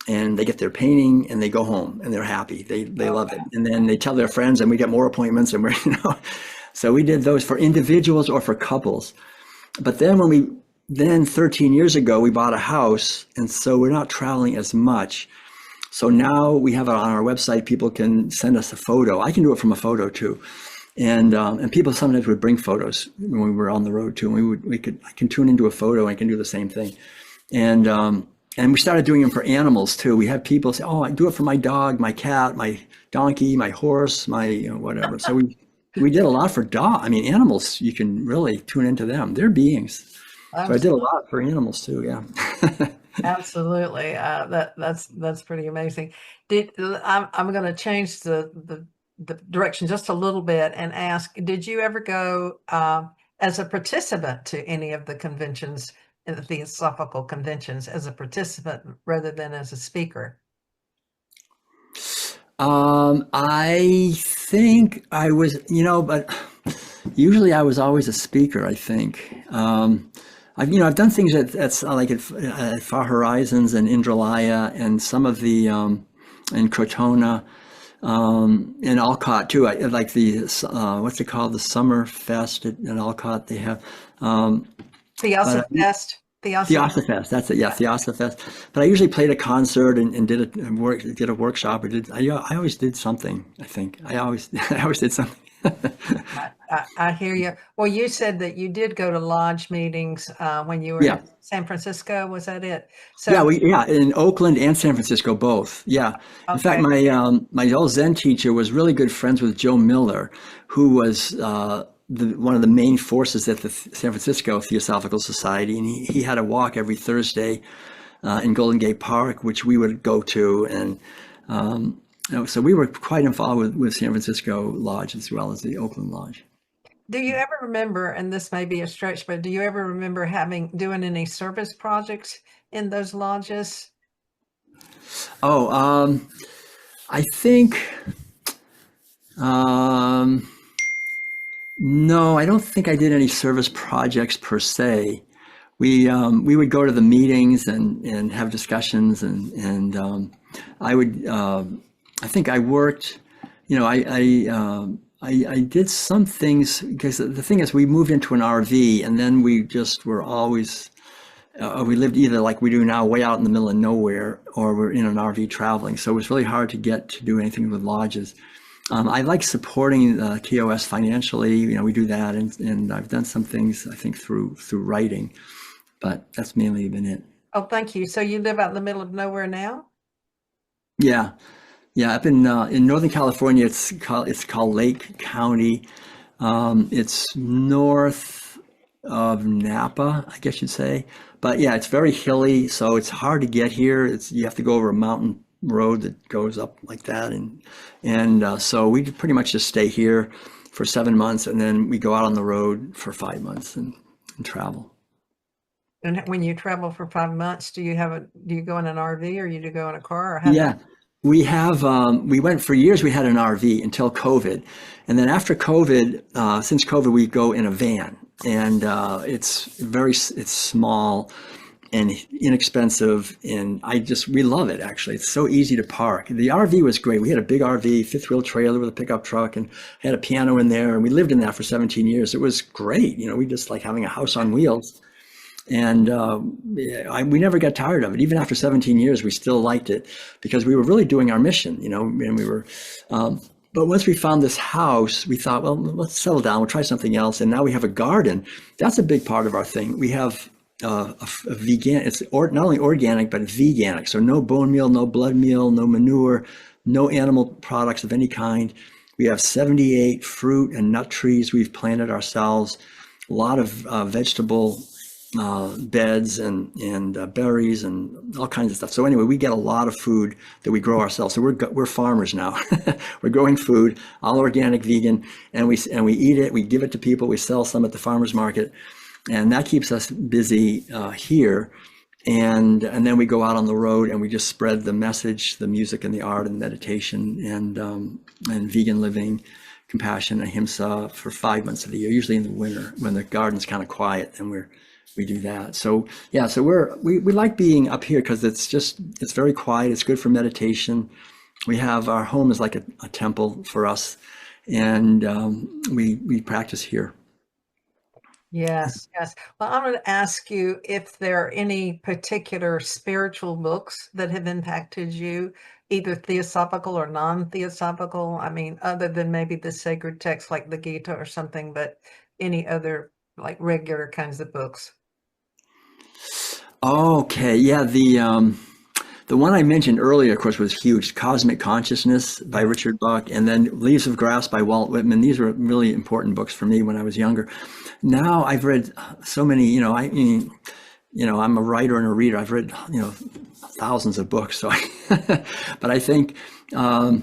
S2: and they get their painting, and they go home, and they're happy. They love it, and then they tell their friends, and we get more appointments, and we're, you know. So we did those for individuals or for couples. But then 13 years ago, we bought a house, and so we're not traveling as much. So now we have it on our website. People can send us a photo. I can do it from a photo too. And people sometimes would bring photos when we were on the road too. And I can tune into a photo, and I can do the same thing. And we started doing them for animals too. We had people say, "Oh, I do it for my dog, my cat, my donkey, my horse, my, you know, whatever." So we did a lot for animals. You can really tune into them. They're beings. So I did a lot for animals too. Yeah.
S1: Absolutely. That's pretty amazing. I'm going to change the direction just a little bit and ask, did you ever go as a participant to any of the conventions, in the Theosophical conventions, as a participant rather than as a speaker?
S2: I think I was, you know, but usually I was always a speaker, I think. I've done things at like at Far Horizons and Indralaya, and some of the in Crotona, and Alcott too. I like the what's it called, the Summer Fest at Alcott. They have
S1: Theosophist.
S2: Theosophists, that's it. Yeah, Theosophists. But I usually played a concert and did a workshop. I always did something. I think I always did something.
S1: I hear you. Well, you said that you did go to lodge meetings when you were in San Francisco. Was that it? So
S2: in Oakland and San Francisco both. Yeah. In fact, my old Zen teacher was really good friends with Joe Miller, who was one of the main forces at the San Francisco Theosophical Society, and he had a walk every Thursday in Golden Gate Park, which we would go to, and so we were quite involved with San Francisco Lodge as well as the Oakland Lodge.
S1: Do you ever remember, and this may be a stretch, but do you ever remember doing any service projects in those lodges?
S2: Oh, I think. No, I don't think I did any service projects per se. We would go to the meetings and have discussions, and I would. I think I worked. You know, I did some things, because the thing is, we moved into an RV, and then we just were always. We lived either like we do now, way out in the middle of nowhere, or we're in an RV traveling. So it was really hard to get to do anything with lodges. I like supporting TOS financially. You know, we do that, and I've done some things, I think, through writing, but that's mainly been it.
S1: Oh, thank you. So you live out in the middle of nowhere now?
S2: Yeah. Up in Northern California, it's called Lake County. It's north of Napa, I guess you'd say. But yeah, it's very hilly, so it's hard to get here. You have to go over a mountain road that goes up like that, and so we pretty much just stay here for 7 months, and then we go out on the road for 5 months and travel.
S1: And when you travel for 5 months, do you go in an RV or you do go in a car or how do
S2: Yeah, we have. We went for years. We had an RV until COVID, and then after COVID, since COVID, we go in a van, and it's small and inexpensive, and we love it. Actually, it's so easy to park. The RV was great. We had a big RV, fifth wheel trailer with a pickup truck, and had a piano in there, and we lived in that for 17 years. It was great. We just like having a house on wheels. And we never got tired of it. Even after 17 years, we still liked it because we were really doing our mission, and we were. But once we found this house, we thought, well, let's settle down. We'll try something else. And now we have a garden. That's a big part of our thing. We have a vegan. It's not only organic, but it's veganic. So no bone meal, no blood meal, no manure, no animal products of any kind. We have 78 fruit and nut trees we've planted ourselves. A lot of vegetable beds and berries and all kinds of stuff. So anyway, we get a lot of food that we grow ourselves. So we're farmers now. We're growing food, all organic, vegan, and we eat it. We give it to people. We sell some at the farmers market, and that keeps us busy here. And then we go out on the road and we just spread the message, the music and the art and meditation and vegan living, compassion, ahimsa for 5 months of the year. Usually in the winter when the garden's kind of quiet, and we do that. So yeah, so we like being up here because it's very quiet. It's good for meditation. Our home is like a temple for us, and we practice here.
S1: Yes, yes. Well, I'm going to ask you if there are any particular spiritual books that have impacted you, either theosophical or non-theosophical. I mean, other than maybe the sacred text like the Gita or something, but any other like regular kinds of books.
S2: Okay, yeah, the one I mentioned earlier, of course, was huge. Cosmic Consciousness by Richard Buck, and then Leaves of Grass by Walt Whitman. These were really important books for me when I was younger. Now I've read so many, I'm a writer and a reader. I've read, thousands of books. So, but I think, I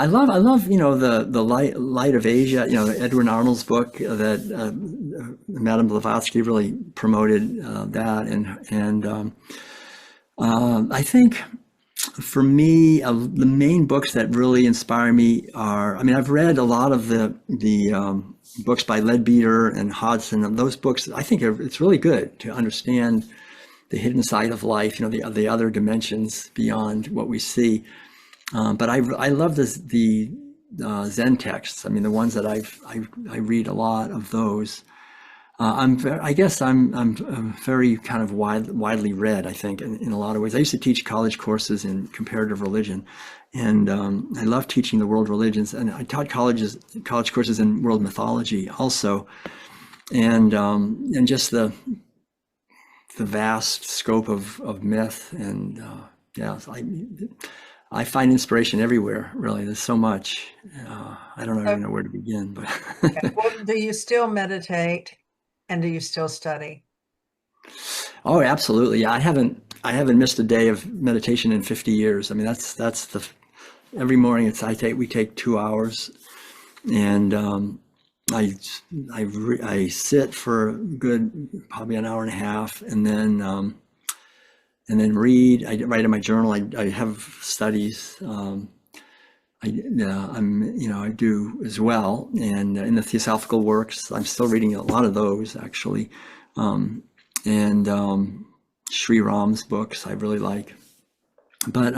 S2: love, the light of Asia, Edwin Arnold's book that Madame Blavatsky really promoted that. And I think for me, the main books that really inspire me I've read a lot of the books by Leadbeater and Hodgson, and those books, I think it's really good to understand the hidden side of life, the other dimensions beyond what we see. But I love the Zen texts. I mean, the ones that I read a lot of those. I'm very kind of widely read, I think, in a lot of ways. I used to teach college courses in comparative religion, and I love teaching the world religions. And I taught college courses in world mythology also, and just the vast scope of myth. And so I find inspiration everywhere. Really, there's so much. I don't even know where to begin. But
S1: Okay. Well, do you still meditate? And do you still study?
S2: Oh, absolutely. Yeah, I haven't missed a day of meditation in 50 years. I mean, every morning we take 2 hours, and I sit for probably an hour and a half, and then read. I write in my journal. I have studies. I do as well, and in the Theosophical works, I'm still reading a lot of those actually, and Sri Ram's books I really like. But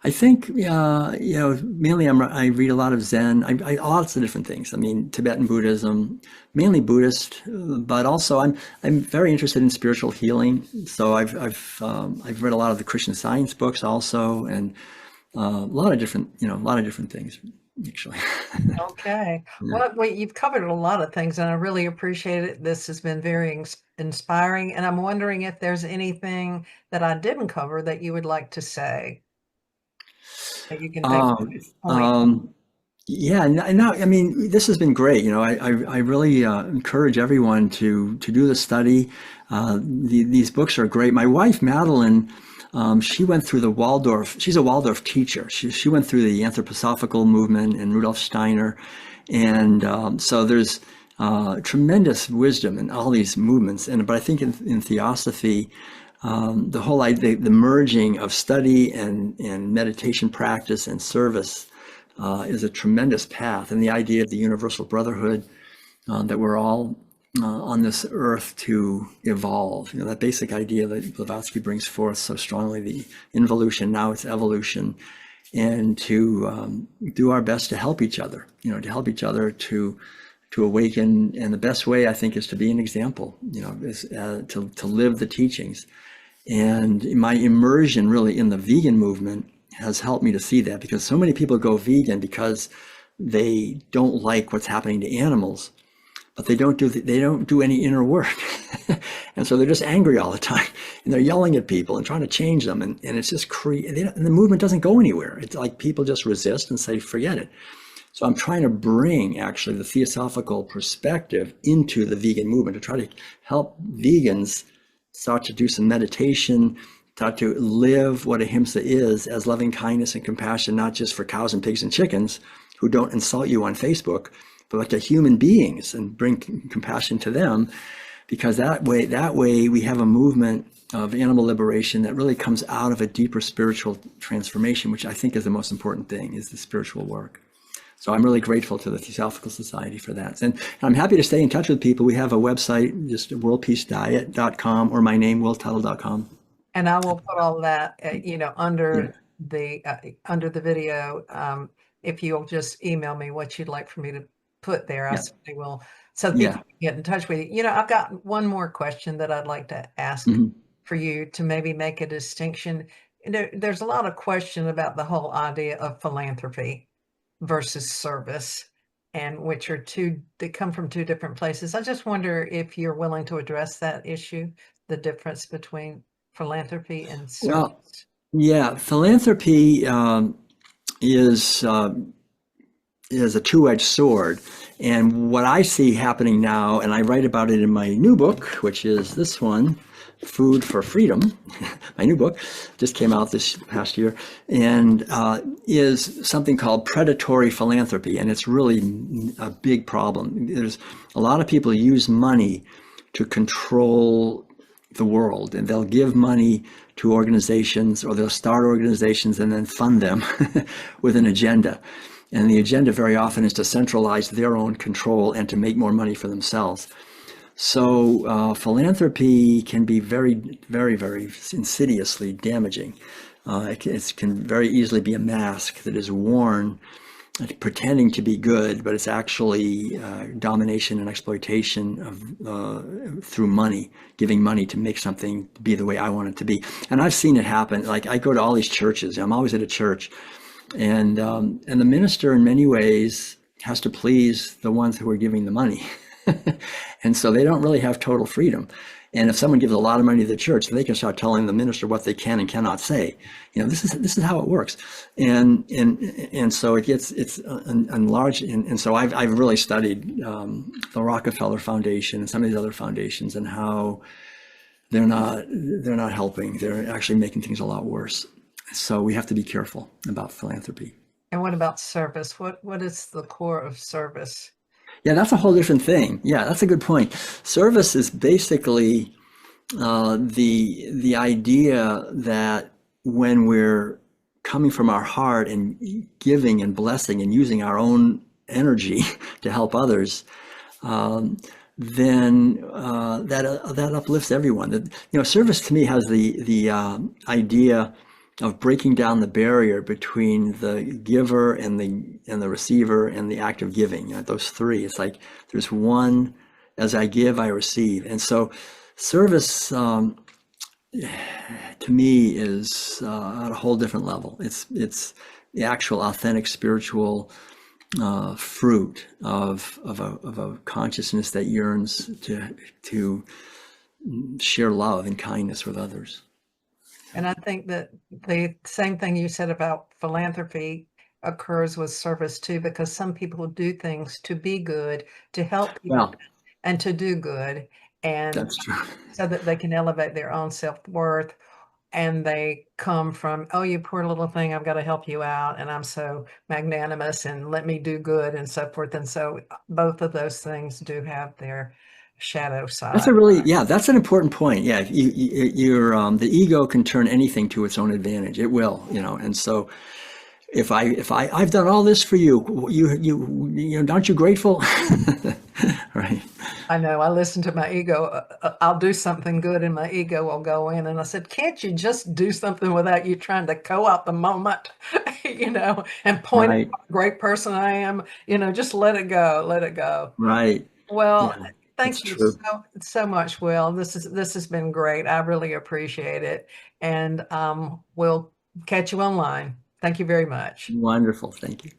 S2: I think mainly I read a lot of Zen. I lots of different things. I mean, Tibetan Buddhism, mainly Buddhist, but also I'm very interested in spiritual healing. So I've read a lot of the Christian Science books also, and a lot of different things, actually.
S1: Okay.
S2: Yeah.
S1: Well, you've covered a lot of things, and I really appreciate it. This has been very inspiring, and I'm wondering if there's anything that I didn't cover that you would like to say that you can think of at this point.
S2: Yeah, no, I mean, this has been great. I really encourage everyone to do the study. These books are great. My wife, Madeleine, she went through the Waldorf. She's a Waldorf teacher. She went through the anthroposophical movement and Rudolf Steiner, and so there's tremendous wisdom in all these movements. But I think in Theosophy, the whole idea, the merging of study and meditation practice and service is a tremendous path. And the idea of the universal brotherhood, that we're all on this earth to evolve. That basic idea that Blavatsky brings forth so strongly, the involution, now it's evolution, and to do our best to help each other, to awaken. And the best way, I think, is to be an example, is to live the teachings. And my immersion really in the vegan movement has helped me to see that, because so many people go vegan because they don't like what's happening to animals, but they don't do any inner work. And so they're just angry all the time, and they're yelling at people and trying to change them. And it's just and the movement doesn't go anywhere. It's like people just resist and say, forget it. So I'm trying to bring actually the theosophical perspective into the vegan movement, to try to help vegans start to do some meditation, start to live what ahimsa is as loving kindness and compassion, not just for cows and pigs and chickens who don't insult you on Facebook, but like to human beings, and bring compassion to them. Because that way we have a movement of animal liberation that really comes out of a deeper spiritual transformation, which I think is the most important thing, is the spiritual work. So I'm really grateful to the Theosophical Society for that. And I'm happy to stay in touch with people. We have a website, just worldpeacediet.com, or my name, willtuttle.com.
S1: And I will put all that, under the video. If you'll just email me what you'd like for me to put there, I certainly will, so people can get in touch with you. I've got one more question that I'd like to ask for you, to maybe make a distinction. There's a lot of question about the whole idea of philanthropy versus service, and which are they come from two different places. I just wonder if you're willing to address that issue, the difference between philanthropy and service.
S2: Well, yeah, philanthropy is a two-edged sword. And what I see happening now, and I write about it in my new book, which is this one, Food for Freedom, my new book, just came out this past year, and is something called predatory philanthropy. And it's really a big problem. There's a lot of people use money to control the world, and they'll give money to organizations, or they'll start organizations and then fund them with an agenda. And the agenda very often is to centralize their own control and to make more money for themselves. So philanthropy can be very, very, very insidiously damaging. It can very easily be a mask that is worn pretending to be good, but it's actually domination and exploitation of through money, giving money to make something be the way I want it to be. And I've seen it happen. Like, I go to all these churches. I'm always at a church, and the minister in many ways has to please the ones who are giving the money. And so they don't really have total freedom. And if someone gives a lot of money to the church, they can start telling the minister what they can and cannot say. This is how it works. And so it's enlarged. And so I've really studied the Rockefeller Foundation and some of these other foundations, and how they're not helping. They're actually making things a lot worse. So we have to be careful about philanthropy.
S1: And what about service? What is the core of service?
S2: Yeah, that's a whole different thing. Yeah, that's a good point. Service is basically the idea that when we're coming from our heart and giving and blessing and using our own energy to help others, then that uplifts everyone. Service to me has the idea of breaking down the barrier between the giver and the receiver and the act of giving. Those three. It's like there's one, as I give, I receive. And so service to me is at a whole different level. It's the actual authentic spiritual fruit of a consciousness that yearns to share love and kindness with others.
S1: And I think that the same thing you said about philanthropy occurs with service too, because some people do things to be good, to help people, and to do good, and
S2: that's true.
S1: So that they can elevate their own self-worth, and they come from, oh, you poor little thing, I've got to help you out, and I'm so magnanimous and let me do good and so forth. And so both of those things do have their shadow
S2: That's
S1: side.
S2: a really, yeah, that's an important point. Yeah, the ego can turn anything to its own advantage. It will, and so I've done all this for you, aren't you grateful? Right.
S1: I know. I listen to my ego. I'll do something good, and my ego will go in. And I said, "Can't you just do something without you trying to co-opt the moment, and point out
S2: Right.
S1: what a great person I am? Just let it go. Let it go."
S2: Right.
S1: Well,
S2: Yeah, that's
S1: thank you
S2: true.
S1: so much, Will. This has been great. I really appreciate it, and we'll catch you online. Thank you very much.
S2: Wonderful. Thank you.